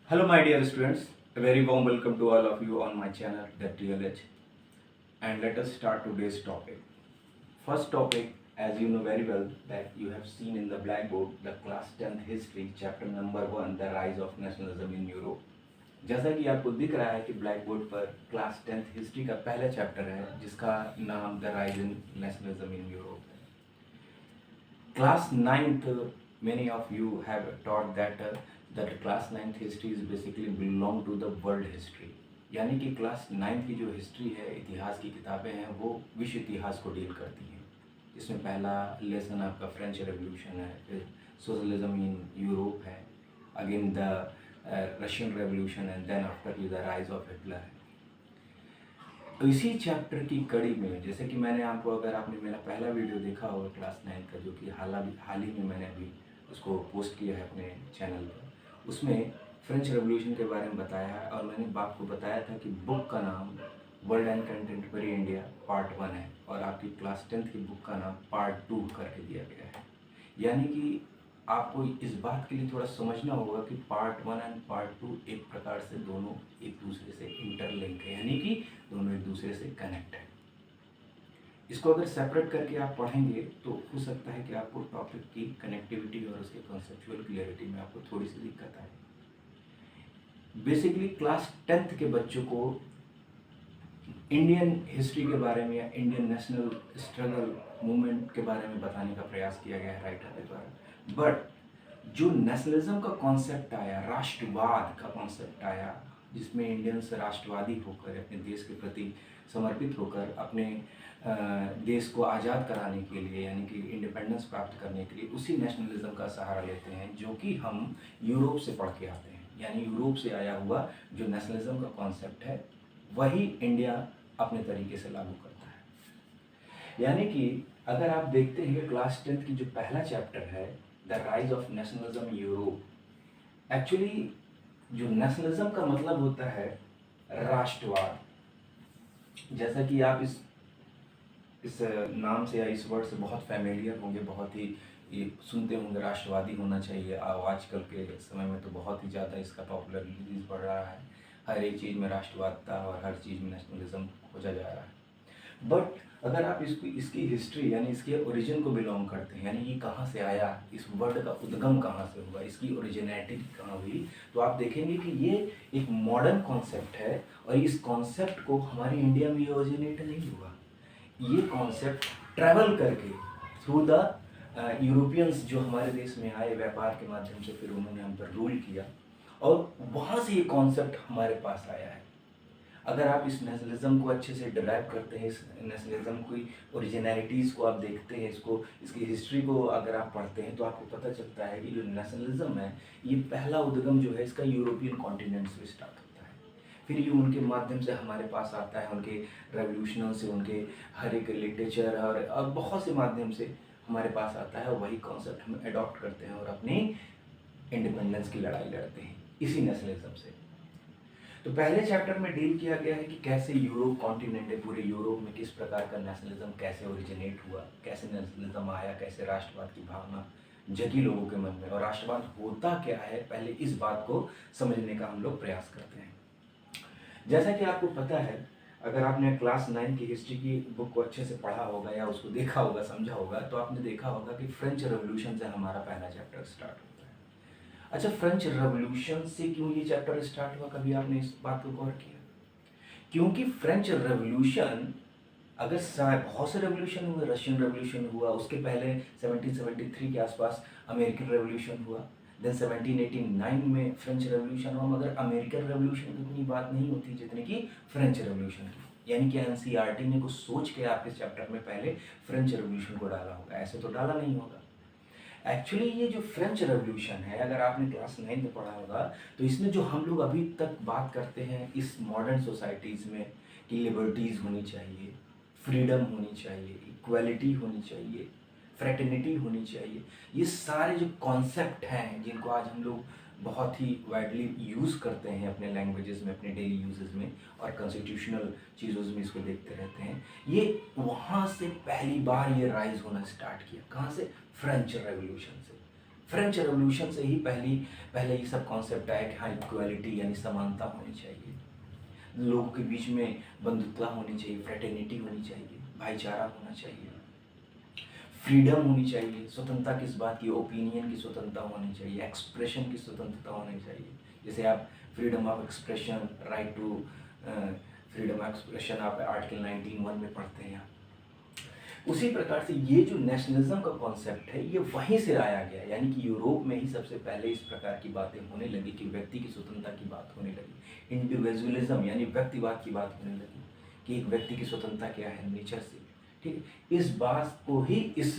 Hello, my dear students. A very warm welcome to all of you on my channel, The Real Edge. And let us start today's topic. First topic, as you know very well, that you have seen in the blackboard, the class 10th history, chapter number 1, the rise of nationalism in Europe. जैसा कि आपको दिख रहा है कि black board पर class 10th history का पहला चैप्टर है जिसका नाम the rise in nationalism in Europe है. Class 9th, many of you have taught that class 9th history is basically belong to the world history. यानी कि क्लास 9th की जो हिस्ट्री है, इतिहास की किताबें हैं, वो विश्व इतिहास को डील करती हैं. इसमें पहला लेसन आपका फ्रेंच रेवोल्यूशन है, फिर सोशलिज्म इन यूरोप है, again the Russian revolution and then after the rise of Hitler है. तो इसी चैप्टर की कड़ी में, जैसे कि मैंने आपको, अगर आपने मेरा पहला वीडियो देखा होगा क्लास 9 का, जो कि हाल ही में मैंने अभी उसको पोस्ट किया है अपने चैनल पर, उसमें फ्रेंच रेवोल्यूशन के बारे में बताया है और मैंने आपको बताया था कि बुक का नाम world and contemporary India part 1 है और आपकी क्लास 10th की बुक का नाम पार्ट 2 करके दिया गया है. यानी कि आपको इस बात के लिए थोड़ा समझना होगा कि पार्ट 1 एंड पार्ट 2 एक प्रकार से दोनों एक दूसरे से इंटरलिंक है, यानी कि दोनों एक दूसरे से कनेक्ट है. इसको अगर सेपरेट करके आप पढ़ेंगे तो हो सकता है कि आपको टॉपिक की कनेक्टिविटी और उसके कॉन्सेप्चुअल क्लियरिटी में आपको थोड़ी सी दिक्कत आए. बेसिकली क्लास 10th के बच्चों को इंडियन हिस्ट्री के बारे में या इंडियन नेशनल स्ट्रगल मूवमेंट के बारे में बताने का प्रयास किया गया है राइटर के द्वारा. बट जो नेशनलिज्म का कॉन्सेप्ट आया, राष्ट्रवाद का कॉन्सेप्ट आया, जिसमें इंडियंस राष्ट्रवादी होकर अपने देश के प्रति समर्पित होकर अपने देश को आज़ाद कराने के लिए, यानी कि इंडिपेंडेंस प्राप्त करने के लिए उसी नेशनलिज्म का सहारा लेते हैं, जो कि हम यूरोप से पढ़ के आते हैं. यानी यूरोप से आया हुआ जो नेशनलिज्म का कॉन्सेप्ट है वही इंडिया अपने तरीके से लागू करता है. यानी कि अगर आप देखते हैं कि क्लास 10th की जो पहला चैप्टर है, the rise of nationalism in Europe, actually जो नेशनलिज्म का मतलब होता है राष्ट्रवाद. जैसा कि आप इस नाम से या इस वर्ड से बहुत फैमिलियर होंगे, बहुत ही ये सुनते होंगे, राष्ट्रवादी होना चाहिए. आजकल के समय में तो बहुत ही ज़्यादा इसका पॉपुलरिटीज बढ़ रहा है, हर एक चीज़ में राष्ट्रवादता और हर चीज़ में नेशनलिज्म खोजा जा रहा है. बट अगर आप इसकी हिस्ट्री यानी इसके ओरिजिन को बिलोंग करते हैं, यानी ये कहाँ से आया, इस वर्ड का उद्गम कहाँ से हुआ, इसकी ओरिजिनैलिटी कहाँ हुई, तो आप देखेंगे कि ये एक मॉडर्न कॉन्सेप्ट है और इस कॉन्सेप्ट को हमारे इंडिया में ओरिजिनेट नहीं हुआ. ये कॉन्सेप्ट ट्रैवल करके थ्रू द यूरोपियंस जो हमारे देश में आए व्यापार के माध्यम से, फिर उन्होंने हम पर रूल किया और वहाँ से ये कॉन्सेप्ट हमारे पास आया है. अगर आप इस नेशनलिज्म को अच्छे से डिराइव करते हैं, इस नेशनलिज्म की ओरिजिनलिटीज़ को आप देखते हैं, इसकी हिस्ट्री को अगर आप पढ़ते हैं, तो आपको पता चलता है कि जो नेशनलिज्म है, ये पहला उद्गम जो है इसका यूरोपियन कॉन्टिनेंट से स्टार्ट होता है. फिर ये उनके माध्यम से हमारे पास आता है, उनके रेवोल्यूशनों से, उनके हर एक लिटरेचर और बहुत से माध्यम से हमारे पास आता है और वही कॉन्सेप्ट हम अडॉप्ट करते हैं और अपनी इंडिपेंडेंस की लड़ाई लड़ते हैं इसी नेशनलिज्म से. तो पहले चैप्टर में डील किया गया है कि कैसे यूरोप कॉन्टिनेंट है, पूरे यूरोप में किस प्रकार का नेशनलिज्म कैसे ओरिजिनेट हुआ, कैसे नेशनलिज्म आया, कैसे राष्ट्रवाद की भावना जगी लोगों के मन में और राष्ट्रवाद होता क्या है, पहले इस बात को समझने का हम लोग प्रयास करते हैं. जैसा कि आपको पता है, अगर आपने क्लास 9 की हिस्ट्री की बुक को अच्छे से पढ़ा होगा या उसको देखा होगा, समझा होगा, तो आपने देखा होगा कि फ्रेंच रेवोल्यूशन से हमारा पहला चैप्टर स्टार्ट होता है. अच्छा, फ्रेंच रेवोल्यूशन से क्यों ये चैप्टर स्टार्ट हुआ, कभी आपने इस बात को गौर किया? क्योंकि फ्रेंच रेवोल्यूशन, अगर बहुत से रेवोल्यूशन हुए, रशियन रेवोल्यूशन हुआ, उसके पहले 1773 के आसपास अमेरिकन रेवोल्यूशन हुआ, देन 1789 में फ्रेंच रेवोल्यूशन हुआ, मगर अमेरिकन रेवोल्यूशन की इतनी बात नहीं होती जितनी कि फ्रेंच रेवोल्यूशन की. यानी कि एनसीईआरटी ने कुछ सोच के आपके चैप्टर में पहले फ्रेंच रेवोल्यूशन को डाला होगा, ऐसे तो डाला नहीं होगा. एक्चुअली ये जो फ्रेंच रेवोल्यूशन है, अगर आपने क्लास 9 में पढ़ा होगा, तो इसमें जो हम लोग अभी तक बात करते हैं इस मॉडर्न सोसाइटीज़ में कि लिबर्टीज़ होनी चाहिए, फ्रीडम होनी चाहिए, इक्वालिटी होनी चाहिए, फ्रेटर्निटी होनी चाहिए, ये सारे जो कॉन्सेप्ट हैं जिनको आज हम लोग बहुत ही वाइडली यूज़ करते हैं अपने लैंग्वेजेस में, अपने डेली यूजेस में और कॉन्स्टिट्यूशनल चीज़ों में इसको देखते रहते हैं, ये वहाँ से पहली बार ये राइज होना स्टार्ट किया. कहाँ से? फ्रेंच रेवोल्यूशन से. फ्रेंच रेवोल्यूशन से ही पहले ये सब कॉन्सेप्ट आया कि हाँ इक्वालिटी यानी समानता होनी चाहिए, लोगों के बीच में बंधुत्व होनी चाहिए, फ्रेटर्निटी होनी चाहिए, भाईचारा होना चाहिए, फ्रीडम होनी चाहिए, स्वतंत्रता किस बात की, ओपिनियन की स्वतंत्रता होनी चाहिए, एक्सप्रेशन की स्वतंत्रता होनी चाहिए। जैसे आप freedom of expression, right to freedom of expression आप आर्टिकल 19(1) में पढ़ते हैं। उसी प्रकार से ये जो नेशनलिज्म का कॉन्सेप्ट है ये वहीं से आया गया, यानी कि यूरोप में ही सबसे पहले इस प्रकार की बातें होने लगी कि व्यक्ति की स्वतंत्रता की बात होने लगी, इंडिविजुअलिज्म यानी व्यक्तिवाद की बात होने लगी कि एक व्यक्ति की स्वतंत्रता क्या है नेचर से। ठीक है, इस बात को ही इस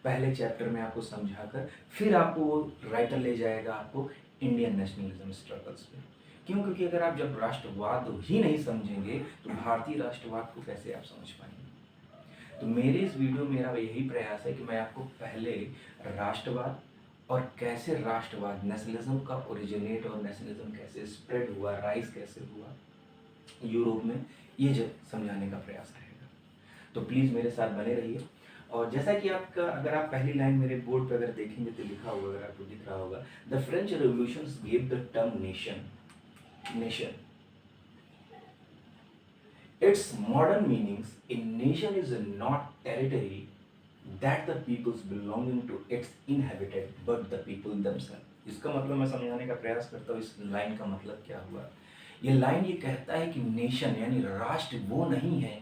पहले चैप्टर में आपको समझाकर फिर आपको वो राइटर ले जाएगा आपको इंडियन नेशनलिज्म स्ट्रगल्स पे। क्यों? क्योंकि अगर आप जब राष्ट्रवाद ही नहीं समझेंगे तो भारतीय राष्ट्रवाद को कैसे आप समझ पाएंगे। तो मेरे इस वीडियो में मेरा यही प्रयास है कि मैं आपको पहले राष्ट्रवाद और कैसे राष्ट्रवाद नेशनलिज्म का ओरिजिनेट और नेशनलिज्म कैसे स्प्रेड हुआ, राइज कैसे हुआ यूरोप में, ये समझाने का प्रयास रहेगा। तो प्लीज़ मेरे साथ बने रहिए। और जैसा कि आपका अगर आप पहली लाइन मेरे बोर्ड पर अगर देखेंगे तो लिखा हुआ अगर आपको दिख रहा होगा, the French revolution give the term nation its modern meanings. A nation is not territory that the peoples belonging to its inhabited but the people themselves. इसका मतलब मैं समझाने का प्रयास करता हूँ इस लाइन का मतलब क्या हुआ। ये लाइन ये कहता है कि नेशन यानी राष्ट्र वो नहीं है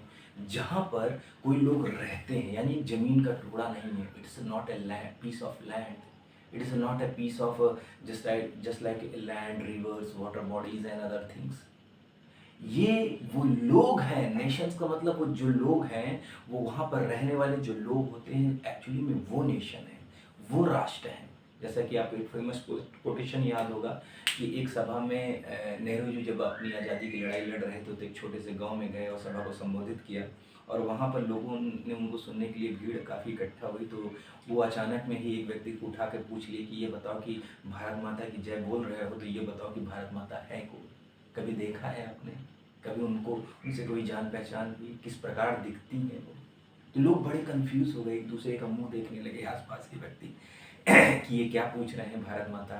जहाँ पर कोई लोग रहते हैं, यानी जमीन का टुकड़ा नहीं है। It's not a land, piece of land, it is not a piece of just like land, rivers, water bodies and other things. ये वो लोग हैं, नेशंस का मतलब वो जो लोग हैं, वो वहाँ पर रहने वाले जो लोग होते हैं, एक्चुअली में वो नेशन है, वो राष्ट्र है। जैसा कि आपको एक फेमस कोटेशन याद होगा कि एक सभा में नेहरू जी जब अपनी आज़ादी की लड़ाई लड़ रहे थे तो एक छोटे से गांव में गए और सभा को संबोधित किया, और वहाँ पर लोगों ने उनको सुनने के लिए भीड़ काफ़ी इकट्ठा हुई। तो वो अचानक में ही एक व्यक्ति को उठा कर पूछ लिए कि ये बताओ कि भारत माता की जय बोल रहे हो तो ये बताओ कि भारत माता है कौन, कभी देखा है आपने, कभी उनसे कोई जान पहचान हुई, किस प्रकार दिखती हैं वो। तो लोग बड़े कंफ्यूज हो गए, एक दूसरे का मुंह देखने लगे आसपास के व्यक्ति कि ये क्या पूछ रहे हैं भारत माता।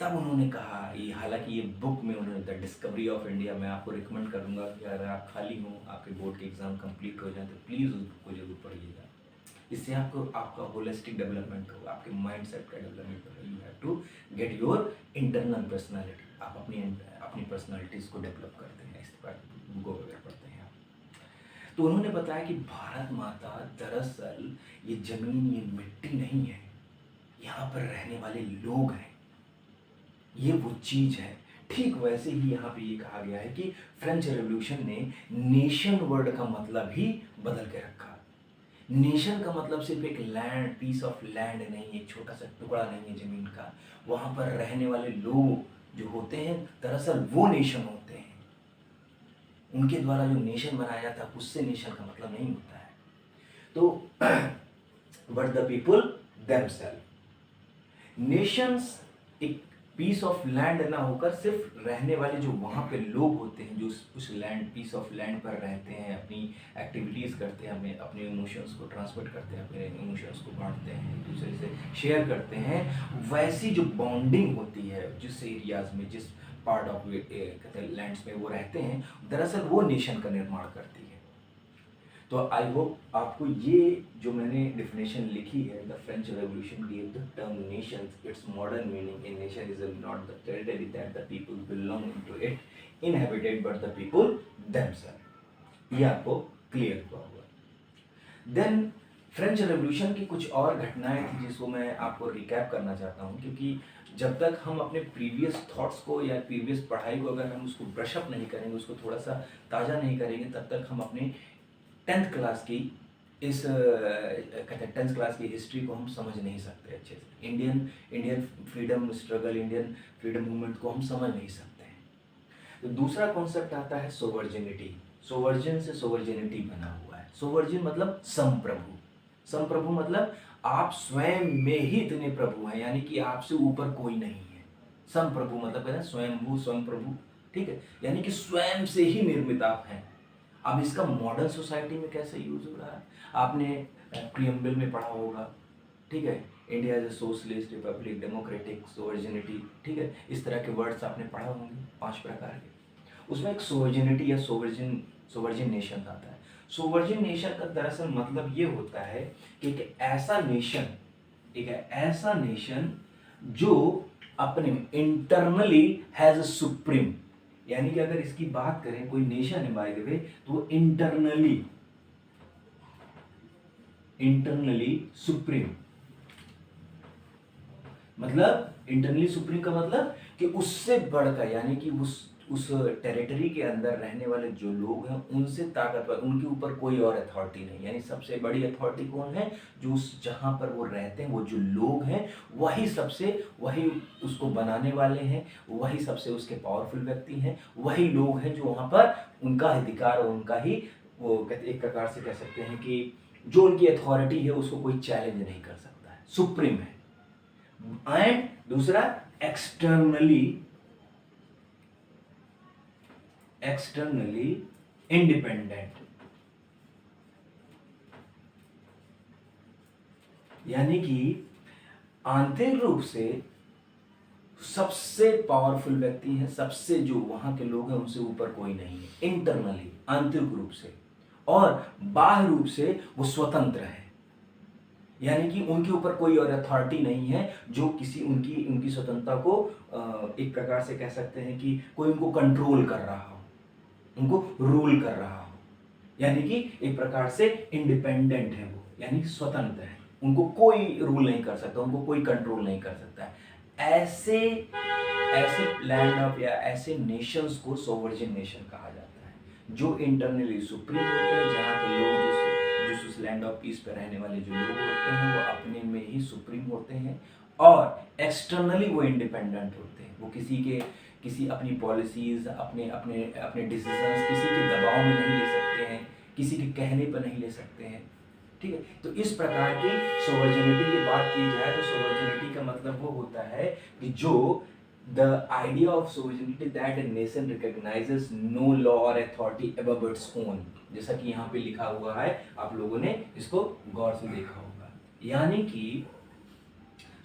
तब उन्होंने कहा, ये हालांकि ये बुक में उन्होंने द डिस्कवरी ऑफ इंडिया, मैं आपको रिकमेंड करूंगा कि अगर आप खाली हो, आपके बोर्ड के एग्ज़ाम कंप्लीट हो जाए तो प्लीज़ उस बुक को जरूर पढ़िएगा। इससे आपका होलिस्टिक डेवलपमेंट होगा, आपके माइंड सेट का डेवलपमेंट होगा। You have to get your internal personality, आप अपनी पर्सनैलिटीज़ को डेवलप करते हैं इस पर बुको वगैरह पढ़ते हैं आप। तो उन्होंने बताया कि भारत माता दरअसल ये ज़मीन, ये मिट्टी नहीं है, यहाँ पर रहने वाले लोग हैं, ये वो चीज़ है। ठीक वैसे ही यहाँ पे ये कहा गया है कि फ्रेंच रेवोल्यूशन ने नेशन वर्ड का मतलब ही बदल के रखा। नेशन का मतलब सिर्फ एक लैंड, पीस ऑफ लैंड नहीं, एक छोटा सा टुकड़ा नहीं है ज़मीन का। वहाँ पर रहने वाले लोग जो होते हैं दरअसल वो नेशन होते हैं। उनके द्वारा जो नेशन बनाया जाता है उससे नेशन का मतलब नहीं होता है। तो but the people themselves, nations एक पीस ऑफ लैंड ना होकर सिर्फ रहने वाले जो वहाँ पे लोग होते हैं, जो उस लैंड, पीस ऑफ लैंड पर रहते हैं, अपनी एक्टिविटीज़ करते हैं, हमें अपने इमोशंस को ट्रांसमिट करते हैं, अपने इमोशंस को बांटते हैं, एक दूसरे से शेयर करते हैं। वैसी जो बॉन्डिंग होती है जिस एरियाज़ में, जिस पार्ट ऑफ लैंड्स में वो रहते हैं, दरअसल वो नेशन का निर्माण करती है। तो आई होप आपको ये जो मैंने डेफिनेशन लिखी है, the French revolution give the term nations its modern meaning, a nation is not the territory that the people belong to it inhabited but the people themselves. ये आपको क्लियर हुआ होगा। देन फ्रेंच रेवोल्यूशन की कुछ और घटनाएं थी जिसको मैं आपको रिकैप करना चाहता हूँ, क्योंकि जब तक हम अपने प्रीवियस थॉट्स को या प्रीवियस पढ़ाई को अगर हम उसको ब्रशअप नहीं करेंगे, उसको थोड़ा सा ताज़ा नहीं करेंगे, तब तक हम अपने 10th क्लास की इस कहते हैं 10th क्लास की हिस्ट्री को हम समझ नहीं सकते अच्छे से। Indian freedom struggle, Indian freedom movement को हम समझ नहीं सकते हैं। तो दूसरा कॉन्सेप्ट आता है सोवर्जिनिटी। सोवर्जन से सोवर्जिनिटी बना हुआ है। सोवर्जिन मतलब संप्रभु, संप्रभु मतलब आप स्वयं में ही इतने प्रभु हैं, यानी कि आपसे ऊपर कोई नहीं है। संप्रभु मतलब कहते हैं स्वयंभू, स्वयं प्रभु, ठीक है, यानी कि स्वयं से ही निर्मित आप हैं। अब इसका मॉडर्न सोसाइटी में कैसे यूज हो रहा है, आपने प्रियम्बल में पढ़ा होगा, ठीक है, India is a socialist Republic democratic sovereignty, ठीक है, इस तरह के वर्ड्स आपने पढ़ा होंगे 5 प्रकार के। उसमें एक सोवर्जिनिटी या सोवर्जिन नेशन आता है। सोवर्जिन नेशन का दरअसल मतलब ये होता है कि एक ऐसा नेशन जो अपने इंटरनली हैज अ सुप्रीम, यानी कि अगर इसकी बात करें कोई नेशन है बाय द वे, तो वो इंटरनली सुप्रीम, मतलब इंटरनली सुप्रीम का मतलब कि उससे बढ़कर, यानी कि उस टेरिटरी के अंदर रहने वाले जो लोग हैं उनसे ताकतवर, उनके ऊपर कोई और अथॉरिटी नहीं। यानी सबसे बड़ी अथॉरिटी कौन है? जो उस जहाँ पर वो रहते हैं वो जो लोग हैं वही उसको बनाने वाले हैं, वही सबसे उसके पावरफुल व्यक्ति हैं, वही लोग हैं जो वहाँ पर उनका अधिकार और उनका ही वो एक प्रकार से कह सकते हैं कि जो उनकी अथॉरिटी है उसको कोई चैलेंज नहीं कर सकता है, सुप्रीम है। एंड दूसरा एक्सटर्नली इंडिपेंडेंट, यानी कि आंतरिक रूप से सबसे पावरफुल व्यक्ति है, सबसे जो वहां के लोग हैं उनसे ऊपर कोई नहीं है, इंटरनली आंतरिक रूप से, और बाह्य रूप से वो स्वतंत्र है, यानी कि उनके ऊपर कोई और अथॉरिटी नहीं है जो किसी उनकी स्वतंत्रता को एक प्रकार से कह सकते हैं कि कोई उनको कंट्रोल कर रहा हो, उनको रूल कर रहा हो, यानी कि एक प्रकार से इंडिपेंडेंट है वो, यानी स्वतंत्र है, उनको कोई रूल नहीं कर सकता, उनको कोई कंट्रोल नहीं कर सकता है। ऐसे लैंड ऑफ या ऐसे नेशंस को सोवर्जिन नेशन कहा जाता है, जो इंटरनली सुप्रीम होते हैं, जहाँ के लोग जिस उस लैंड ऑफ पीस पर रहने वाले जो लोग होते हैं वो अपने में ही सुप्रीम होते हैं, और एक्सटर्नली वो इंडिपेंडेंट होते हैं, वो किसी अपनी पॉलिसीज, अपने डिसीजंस किसी के दबाव में नहीं ले सकते हैं, किसी के कहने पर नहीं ले सकते हैं, ठीक है। तो इस प्रकार की सोवर्जिनिटी की बात की जाए तो सोवर्जिनिटी का मतलब वो होता है कि जो the idea of sovereignty that a nation recognises no law और अथॉरिटी अबव इट्स ओन, जैसा कि यहाँ पे लिखा हुआ है, आप लोगों ने इसको गौर से देखा होगा। यानी कि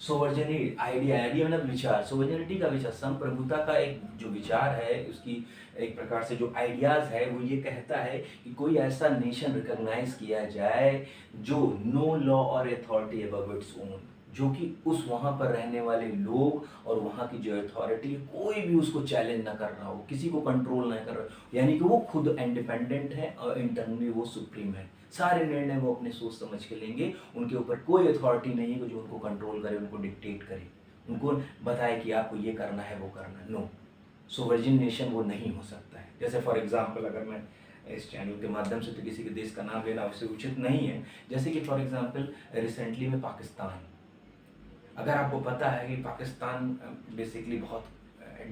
सोवर्जिनिटी आइडिया मतलब विचार, सोवर्जिनिटी का विचार, संप्रभुता का एक जो विचार है, उसकी एक प्रकार से जो आइडियाज है वो ये कहता है कि कोई ऐसा नेशन रिकॉग्नाइज किया जाए जो नो लॉ और अथॉरिटी अबव इट्स ओन, जो कि उस वहाँ पर रहने वाले लोग और वहाँ की जो अथॉरिटी कोई भी उसको चैलेंज ना कर रहा हो, किसी को कंट्रोल ना कर रहा हो, यानी कि वो खुद इंडिपेंडेंट है और इंटरनली वो सुप्रीम है, सारे निर्णय वो अपने सोच समझ के लेंगे, उनके ऊपर कोई अथॉरिटी नहीं है जो उनको कंट्रोल करे, उनको डिक्टेट करे, उनको बताए कि आपको ये करना है वो करना है। नो, सोवर्जिन नेशन वो नहीं हो सकता है। जैसे फॉर एग्जांपल, अगर मैं इस चैनल के माध्यम से तो किसी के देश का नाम लेना उससे उचित नहीं है, जैसे कि फॉर एग्जांपल रिसेंटली में पाकिस्तान, अगर आपको पता है कि पाकिस्तान बेसिकली बहुत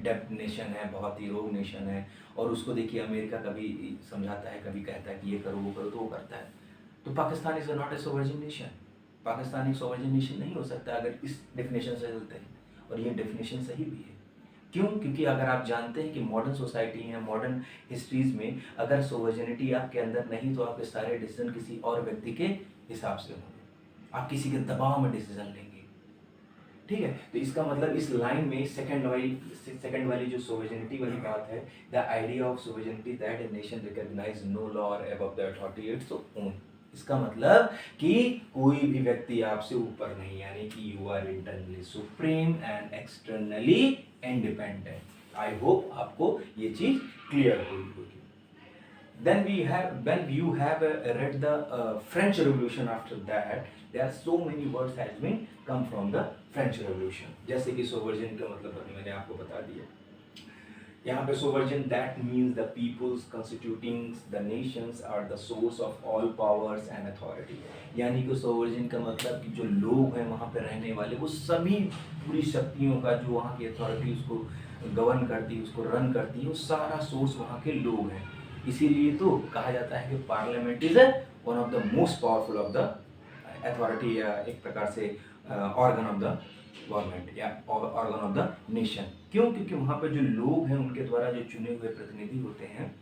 डेप्थ नेशन है, बहुत ही रोग नेशन है, और उसको देखिए अमेरिका कभी समझाता है, कभी कहता है कि ये करो वो करो, तो वो करता है। तो Pakistan is not a sovereign nation, Pakistan एक सोवर्जिन नेशन नहीं हो सकता अगर इस डेफिनेशन से चलते हैं, और ये डेफिनेशन सही भी है। क्यों? क्योंकि अगर आप जानते हैं कि मॉडर्न सोसाइटी है, मॉडर्न हिस्ट्रीज में अगर सोवर्जिनिटी आपके अंदर नहीं तो आपके सारे डिसीजन किसी और व्यक्ति के हिसाब से होंगे, आप किसी के दबाव में डिसीजन लेंगे, ठीक है। तो इसका मतलब इस लाइन में सेकंड वाली जो सोवर्जिनिटी वाली बात है, the idea of sovereignty that a nation recognise no law और above the authority its own, इसका मतलब कि कोई भी व्यक्ति आपसे ऊपर नहीं, यानी कि you are internally supreme and externally independent. I hope आपको ये चीज क्लियर हुई होगी। Then when you have read the French Revolution, after that there are so many words has been come from the French Revolution, जैसे कि सोवर्जिन का मतलब अभी मैंने आपको बता दिया। यहाँ पे सोवर्जिन that means the peoples constituting the nations are the source of all powers and authority, यानी कि सोवर्जिन का मतलब कि जो लोग हैं वहाँ पे रहने वाले वो सभी पूरी शक्तियों का जो वहाँ की अथॉरिटी उसको गवर्न करती है, उसको रन करती है, वो सारा सोर्स वहाँ के लोग हैं। इसीलिए तो कहा जाता है कि parliament is one of the most powerful of the authority, या एक प्रकार से ऑर्गन ऑफ द गवर्नमेंट या ऑर्गन ऑफ द नेशन। क्यों? क्योंकि वहाँ पे जो लोग हैं उनके द्वारा जो चुने हुए प्रतिनिधि होते हैं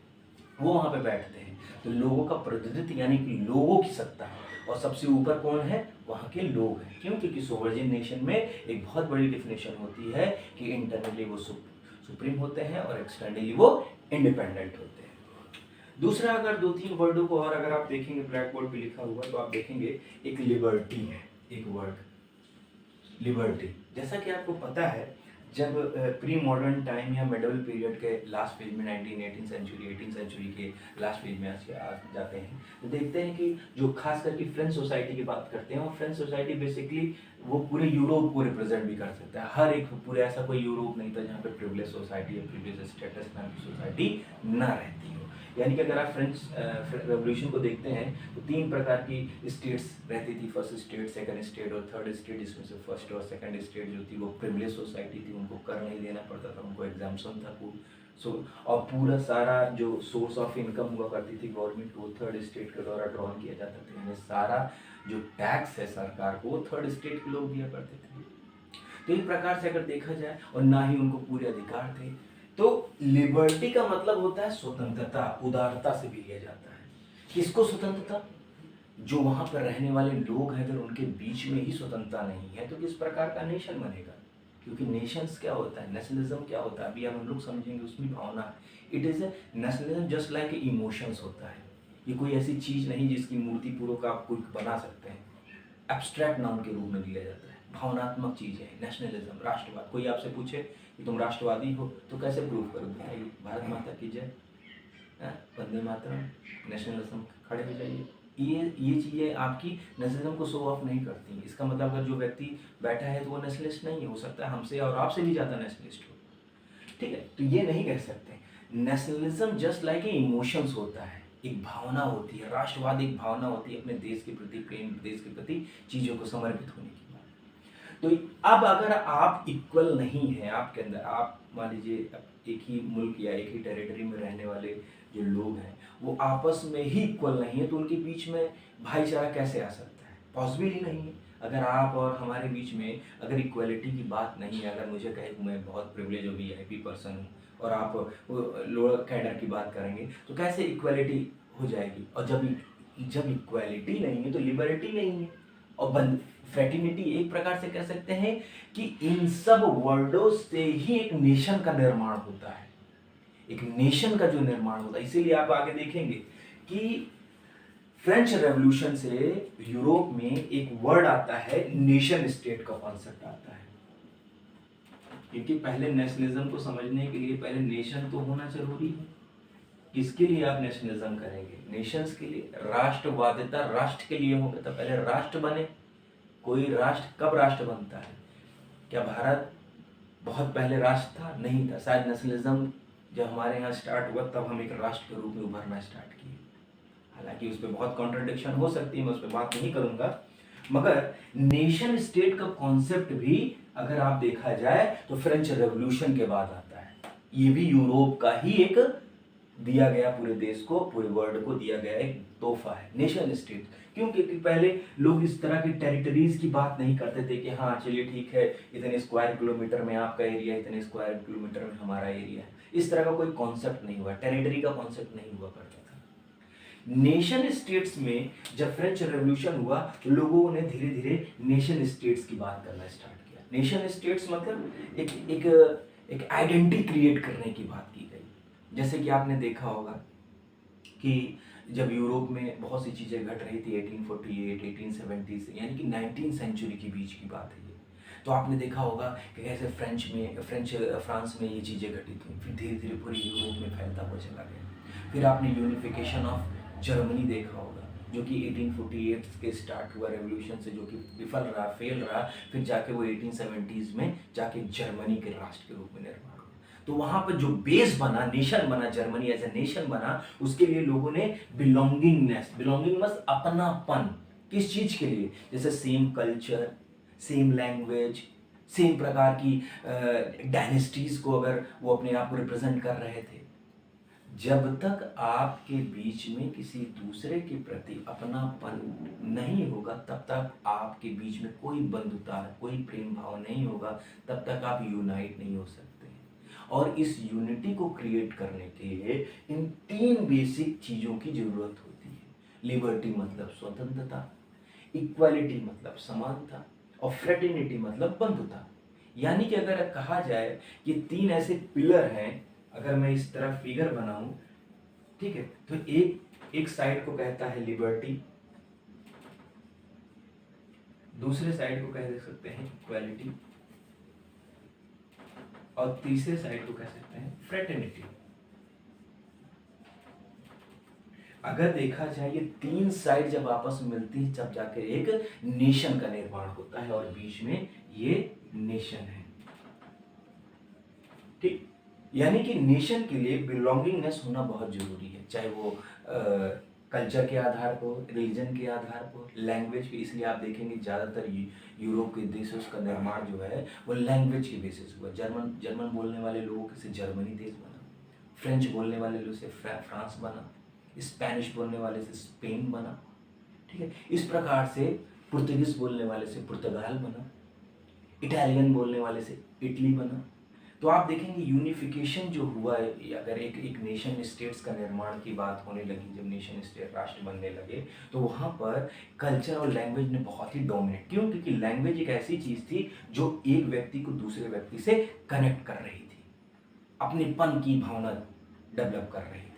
वो वहाँ पे बैठते हैं, तो लोगों का प्रतिनिधित्व यानी कि लोगों की सत्ता और सबसे ऊपर कौन है, वहाँ के लोग हैं। क्यों? क्योंकि सोवरेन नेशन में एक बहुत बड़ी डिफिनेशन होती है कि इंटरनली वो सुप्रीम होते हैं और एक्सटर्नली वो इंडिपेंडेंट होते हैं। दूसरा, अगर दो तीन वर्डों को और अगर आप देखेंगे ब्लैक बोर्ड पे लिखा हुआ, तो आप देखेंगे एक लिबर्टी है, एक वर्ड लिबर्टी। जैसा कि आपको पता है, जब प्री मॉडर्न टाइम या मिडल पीरियड के लास्ट फेज में 18 सेंचुरी के लास्ट फेज में आ जाते हैं, तो देखते हैं कि जो खास करके फ्रेंच सोसाइटी की बात करते हैं, और फ्रेंच सोसाइटी बेसिकली वो पूरे यूरोप को रिप्रेजेंट भी कर सकता है। हर एक पूरे ऐसा कोई यूरोप नहीं था जहाँ पे प्रिविलेज सोसाइटी या प्रिविलेज स्टेटस नाम की सोसाइटी ना रहती हो। यानी कि अगर आप फ्रेंच रेवोल्यूशन को देखते हैं तो तीन प्रकार की स्टेट्स रहती थी, फर्स्ट स्टेट, सेकंड स्टेट और थर्ड स्टेट, जिसमें से फर्स्ट और सेकंड स्टेट जो थी वो प्रिविलेज सोसाइटी थी, उनको कर नहीं देना पड़ता था, उनको एग्जाम्पशन था और पूरा सारा जो सोर्स ऑफ इनकम हुआ करती थी गवर्नमेंट को थर्ड स्टेट के द्वारा ड्रॉन किया जाता था। यानी सारा जो टैक्स है सरकार को थर्ड स्टेट के लोग दिया करते थे। तो एक प्रकार से अगर देखा जाए, और ना ही उनको पूरे अधिकार थे। तो लिबर्टी का मतलब होता है स्वतंत्रता, उदारता से भी लिया जाता है। किसको स्वतंत्रता? जो वहां पर रहने वाले लोग हैं, अगर उनके बीच में ही स्वतंत्रता नहीं है तो किस प्रकार का नेशन बनेगा? क्योंकि नेशंस क्या होता है, नेशनलिज्म क्या होता है, अभी हम लोग समझेंगे। उसमें भावना, it is a nationalism just like emotions होता है। ये कोई ऐसी चीज नहीं जिसकी मूर्ति पूर्वक आप कोई बना सकते हैं, एब्स्ट्रैक्ट नाम के रूप में लिया जाता है। भावनात्मक चीज है नेशनलिज्म, राष्ट्रवाद। कोई आपसे पूछे कि तुम राष्ट्रवादी हो तो कैसे प्रूव करो? बताइए, भारत माता की जय, वंदे मातरम, नेशनलिज्म, खड़े हो जाइए। ये चीज़ें आपकी नेशनलिज्म को शो ऑफ नहीं करती। इसका मतलब अगर जो व्यक्ति बैठा है तो वो नेशनलिस्ट नहीं हो सकता है, हमसे और आपसे भी ज़्यादा नेशनलिस्ट हो, ठीक है? तो ये नहीं कह सकते। Nationalism just like a emotions होता है, एक भावना होती है। राष्ट्रवाद एक भावना होती है, अपने देश के प्रति प्रेम, देश के प्रति चीज़ों को समर्पित होने की बात। तो अब अगर आप इक्वल नहीं हैं, आपके अंदर, आप मान लीजिए एक ही मुल्क या एक ही टेरिटरी में रहने वाले जो लोग हैं वो आपस में ही इक्वल नहीं है, तो उनके बीच में भाईचारा कैसे आ सकता है? पॉसिबल ही नहीं है। अगर आप और हमारे बीच में अगर इक्वलिटी की बात नहीं है, अगर मुझे कहे कि मैं बहुत प्रिविलेज और वीआईपी पर्सन हूँ और आप लोअर कैडर की बात करेंगे, तो कैसे इक्वलिटी हो जाएगी? और जब इक्वलिटी नहीं है तो लिबर्टी नहीं है। और फ्रेटर्निटी, एक प्रकार से कह सकते हैं कि इन सब वर्डों से ही एक नेशन का निर्माण होता है, एक नेशन का जो निर्माण होता है। इसीलिए आप आगे देखेंगे कि फ्रेंच रेवोल्यूशन से यूरोप में एक वर्ड आता है, नेशन स्टेट का कॉन्सेप्ट आता है। क्योंकि पहले नेशनलिज्म को समझने के लिए पहले नेशन तो होना जरूरी है। किसके लिए आप नेशनलिज्म करेंगे? नेशंस के लिए। राष्ट्रवादिता राष्ट्र के लिए होगा, तो पहले राष्ट्र बने। कोई राष्ट्र कब राष्ट्र बनता है? क्या भारत बहुत पहले राष्ट्र था? नहीं था। शायद नेशनलिज्म जब हमारे यहाँ स्टार्ट हुआ तब हम एक राष्ट्र के रूप में उभरना स्टार्ट किए। हालांकि उस पर बहुत कॉन्ट्रडिक्शन हो सकती है, मैं उस पर बात नहीं करूंगा। मगर नेशन स्टेट का कॉन्सेप्ट भी अगर आप देखा जाए तो फ्रेंच रेवोल्यूशन के बाद आता है। ये भी यूरोप का ही एक दिया गया, पूरे देश को, पूरे वर्ल्ड को दिया गया एक तोहफा है, नेशन स्टेट। क्योंकि पहले लोग इस तरह की टेरिटरीज की बात नहीं करते थे कि हाँ चलिए ठीक है, इतने स्क्वायर किलोमीटर में आपका एरिया, इतने स्क्वायर किलोमीटर में हमारा एरिया है। इस तरह का कोई कॉन्सेप्ट नहीं हुआ, टेरिटरी का कॉन्सेप्ट नहीं हुआ करता था। नेशन स्टेट्स में जब फ्रेंच रेवोल्यूशन हुआ तो लोगों ने धीरे धीरे नेशन स्टेट्स की बात करना स्टार्ट किया। नेशन स्टेट्स मतलब एक आइडेंटिटी क्रिएट करने की बात की गई। जैसे कि आपने देखा होगा कि जब यूरोप में बहुत सी चीज़ें घट रही थी 1848, 1870 से, यानी कि 19th सेंचुरी के बीच की बात है ये। तो आपने देखा होगा कि कैसे फ्रांस में ये चीज़ें घटित हुई, फिर धीरे धीरे पूरे यूरोप में फैलता हुआ चला गया। फिर आपने यूनिफिकेशन ऑफ जर्मनी देखा होगा, जो कि 1848 के स्टार्ट हुआ रेवोल्यूशन से, जो कि विफल रहा, फेल रहा। फिर जाके वो 1870s में जाके जर्मनी के राष्ट्र के रूप में निर्माण हुआ। तो वहां पर जो बेस बना, नेशन बना, जर्मनी एज ए नेशन बना, उसके लिए लोगों ने बिलोंगिंगनेस अपनापन। किस चीज के लिए? जैसे same culture, same language, same प्रकार की डायनेस्टीज को अगर वो अपने आप को रिप्रेजेंट कर रहे थे। जब तक आपके बीच में किसी दूसरे के प्रति अपनापन नहीं होगा, तब तक आपके बीच में कोई बंधुता, कोई प्रेम भाव नहीं होगा, तब तक आप यूनाइट नहीं हो सकते। और इस यूनिटी को क्रिएट करने के लिए इन तीन बेसिक चीज़ों की जरूरत होती है। लिबर्टी मतलब स्वतंत्रता, इक्वालिटी मतलब समानता, और फ्रेटर्निटी मतलब बंधुता। यानी कि अगर कहा जाए कि तीन ऐसे पिलर हैं, अगर मैं इस तरह फिगर बनाऊं, ठीक है, तो एक एक साइड को कहता है लिबर्टी, दूसरे साइड को कह दे सकते हैं इक्वालिटी, और तीसरे साइड को कह सकते हैं फ्रेटर्निटी। अगर देखा जाए ये तीन साइड जब आपस में मिलती है तब जाकर एक नेशन का निर्माण होता है, और बीच में ये नेशन है, ठीक। यानी कि नेशन के लिए बिलोंगिंगनेस होना बहुत जरूरी है, चाहे वो कल्चर के आधार पर, रिलीजन के आधार पर, लैंग्वेज पे। इसलिए आप देखेंगे ज़्यादातर यूरोप के देशों का निर्माण जो है वो लैंग्वेज के बेसिस हुआ। जर्मन बोलने वाले लोगों से जर्मनी देश बना, फ्रेंच बोलने वाले लोगों से फ्रांस बना, स्पेनिश बोलने वाले से स्पेन बना, ठीक है। इस प्रकार से पुर्तगीज बोलने वाले से पुर्तगाल बना, इटालियन बोलने वाले से इटली बना। तो आप देखेंगे यूनिफिकेशन जो हुआ है, अगर एक नेशन स्टेट्स का निर्माण की बात होने लगी, जब नेशन स्टेट राष्ट्र बनने लगे, तो वहाँ पर कल्चर और लैंग्वेज ने बहुत ही डोमिनेट। क्यों? क्योंकि लैंग्वेज एक ऐसी चीज़ थी जो एक व्यक्ति को दूसरे व्यक्ति से कनेक्ट कर रही थी, अपनेपन की भावना डेवलप कर रही थी।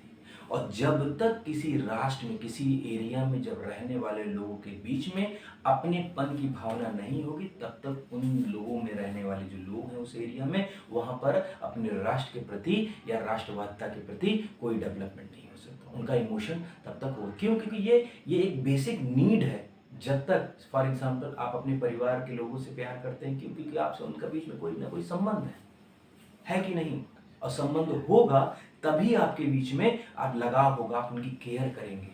और जब तक किसी राष्ट्र में, किसी एरिया में जब रहने वाले लोगों के बीच में अपनेपन की भावना नहीं होगी, तब तक उन लोगों में रहने वाले जो लोग हैं उस एरिया में, वहाँ पर अपने राष्ट्र के प्रति या राष्ट्रवादिता के प्रति कोई डेवलपमेंट नहीं हो सकता। उनका इमोशन तब तक हो। क्यों? क्योंकि ये एक बेसिक नीड है। जब तक फॉर एग्जाम्पल आप अपने परिवार के लोगों से प्यार करते हैं, क्यों? क्योंकि आपसे उनका बीच में कोई ना कोई संबंध है कि नहीं? और संबंध होगा तभी आपके बीच में आप लगाव होगा, आप उनकी केयर करेंगे।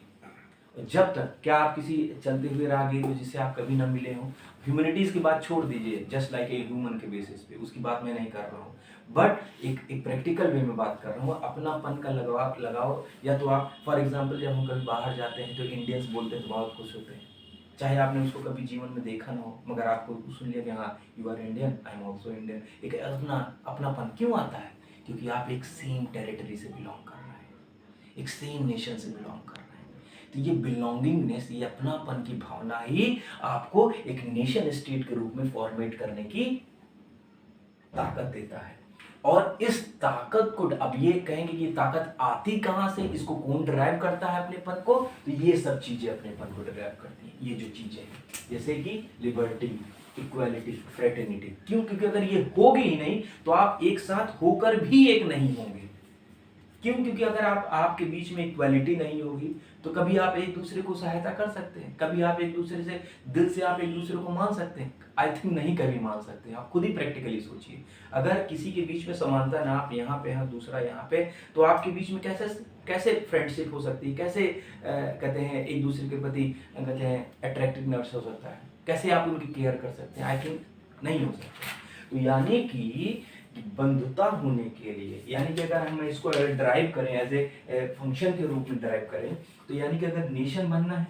और जब तक, क्या आप किसी चलते हुए राहगीर हो जिससे आप कभी ना मिले हो, ह्यूमैनिटीज की बात छोड़ दीजिए, जस्ट लाइक ए ह्यूमन के बेसिस पे, उसकी बात मैं नहीं कर रहा हूँ, बट एक प्रैक्टिकल वे में बात कर रहा हूँ, अपनापन का लगाओ। या तो आप फॉर एग्जाम्पल जब हम कभी बाहर जाते हैं तो इंडियंस बोलते हैं तो बहुत खुश होते हैं, चाहे आपने उसको कभी जीवन में देखा ना हो, मगर आपको सुन लिया कि हाँ you are Indian, I am also Indian. एक अपनापन क्यों आता है? क्योंकि आप एक सेम टेरिटरी से बिलोंग कर रहे हैं, एक सेम नेशन से बिलोंग कर रहे हैं। तो ये बिलोंगिंगनेस, ये अपनापन की भावना ही आपको एक नेशन स्टेट के रूप में फॉर्मेट करने की ताकत देता है। और इस ताकत को, अब ये कहेंगे कि ताकत आती कहां से, इसको कौन ड्राइव करता है अपनेपन को? तो ये सब चीजें अपनेपन को ड्राइव करती हैं। ये जो चीजें हैं जैसे कि लिबर्टी, इक्वालिटी, फ्रेटर्निटी। क्यों? क्योंकि अगर ये होगी ही नहीं तो आप एक साथ होकर भी एक नहीं होंगे। क्यों? क्योंकि अगर आपके बीच में इक्वालिटी नहीं होगी तो कभी आप एक दूसरे को सहायता कर सकते हैं, कभी आप एक दूसरे से दिल से आप एक दूसरे को मान सकते हैं? आई थिंक नहीं कभी मान सकते हैं। आप खुद ही प्रैक्टिकली सोचिए, अगर किसी के बीच में समानता ना, आप यहाँ पे हैं दूसरा यहाँ पे, तो आपके बीच में कैसे फ्रेंडशिप हो सकती है? कैसे कहते हैं एक दूसरे के प्रति कहते हैं अट्रैक्टिवनेस हो सकता है? कैसे आप उनकी केयर कर सकते हैं? आई थिंक नहीं हो सकता। तो यानी कि बंधुता होने के लिए, यानी कि अगर हम इसको ड्राइव करें एज ए फंक्शन के रूप में ड्राइव करें, तो यानी कि अगर नेशन बनना है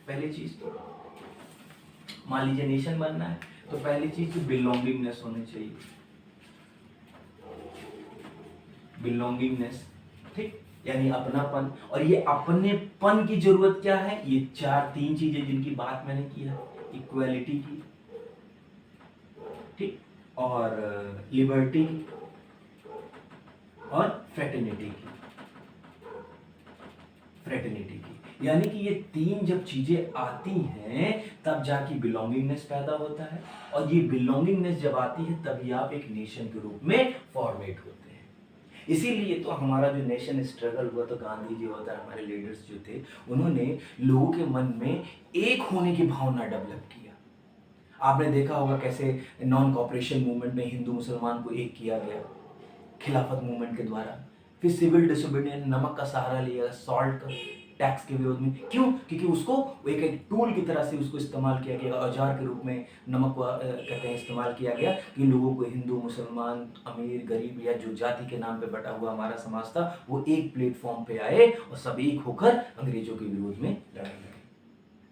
पहली चीज, तो मान लीजिए नेशन बनना है तो पहली चीज तो बिलोंगिंगनेस होनी चाहिए, बिलोंगिंगनेस, ठीक, यानी अपनापन। और ये अपनेपन की जरूरत क्या है? ये तीन चीजें जिनकी बात मैंने की है, इक्वालिटी की, ठीक, और लिबर्टी की, और फ्रेटर्निटी की। यानी कि ये तीन जब चीजें आती हैं तब जाके बिलोंगिंगनेस पैदा होता है, और ये बिलोंगिंगनेस जब आती है तभी आप एक नेशन के रूप में फॉर्मेट होते हैं। इसीलिए तो हमारा जो नेशन स्ट्रगल हुआ, तो गांधी जी होता है, हमारे लीडर्स जो थे, उन्होंने लोगों के मन में एक होने की भावना डेवलप किया। आपने देखा होगा कैसे नॉन कॉपरेशन मूवमेंट में हिंदू मुसलमान को एक किया गया, खिलाफत मूवमेंट के द्वारा। फिर सिविल डिसोबीडियंस, नमक का सहारा लिया, सॉल्ट का टैक्स के विरोध में। क्यों? क्योंकि उसको एक टूल की तरह से उसको इस्तेमाल किया गया, औजार के रूप में नमक को कहते हैं इस्तेमाल किया गया कि लोगों को, हिंदू मुसलमान, अमीर गरीब, या जो जाति के नाम पे बटा हुआ हमारा समाज था, वो एक प्लेटफॉर्म पे आए और सब एक होकर अंग्रेजों के विरोध में लड़ाई लड़े।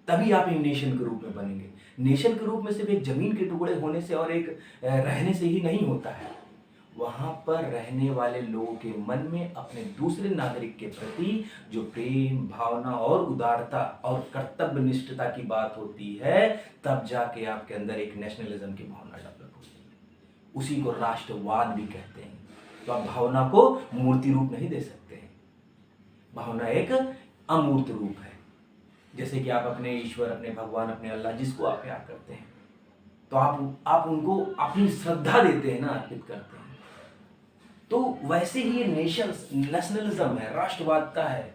तभी आप एक नेशन के रूप में बनेंगे। नेशन के रूप में सिर्फ एक जमीन के टुकड़े होने से और एक रहने से ही नहीं होता है, वहाँ पर रहने वाले लोगों के मन में अपने दूसरे नागरिक के प्रति जो प्रेम भावना और उदारता और कर्तव्यनिष्ठता की बात होती है, तब जाके आपके अंदर एक नेशनलिज्म की भावना डेवलप होती है। उसी को राष्ट्रवाद भी कहते हैं। तो आप भावना को मूर्ति रूप नहीं दे सकते हैं। भावना एक अमूर्त रूप है। जैसे कि आप अपने ईश्वर, अपने भगवान, अपने अल्लाह, जिसको आप प्यार करते हैं, तो आप उनको अपनी श्रद्धा देते हैं ना, अर्पित करते हैं। तो वैसे ही ये नेशनलिज्म है, राष्ट्रवादता है।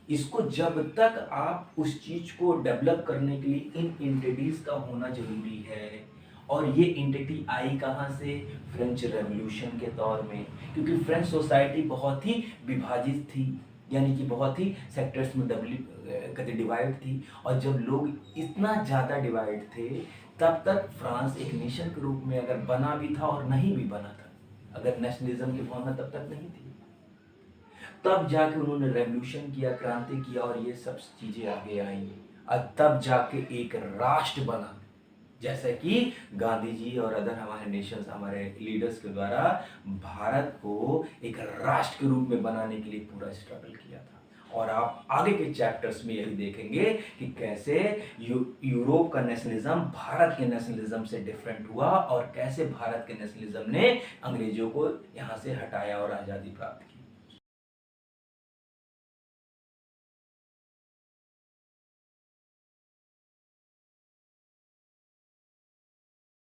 इसको जब तक आप उस चीज को डेवलप करने के लिए इन एंटिटीज का होना जरूरी है। और ये एंटिटी आई कहाँ से? फ्रेंच रेवोल्यूशन के दौर में, क्योंकि फ्रेंच सोसाइटी बहुत ही विभाजित थी, यानी कि बहुत ही सेक्टर्स में डिवाइड थी। और जब लोग इतना ज़्यादा डिवाइड थे, तब तक फ्रांस एक नेशन के रूप में अगर बना भी था और नहीं भी बना था, अगर नेशनलिज्म की भावना तब तक नहीं थी, तब जाके उन्होंने रेवोल्यूशन किया, क्रांति किया और ये सब चीजें आगे आई और तब जाके एक राष्ट्र बना। जैसे कि गांधी जी और अदर हमारे नेशंस, हमारे लीडर्स के द्वारा भारत को एक राष्ट्र के रूप में बनाने के लिए पूरा स्ट्रगल किया था। और आप आगे के चैप्टर्स में यही देखेंगे कि कैसे यूरोप का नेशनलिज्म भारत के नेशनलिज्म से डिफरेंट हुआ और कैसे भारत के नेशनलिज्म ने अंग्रेजों को यहाँ से हटाया और आज़ादी प्राप्त की।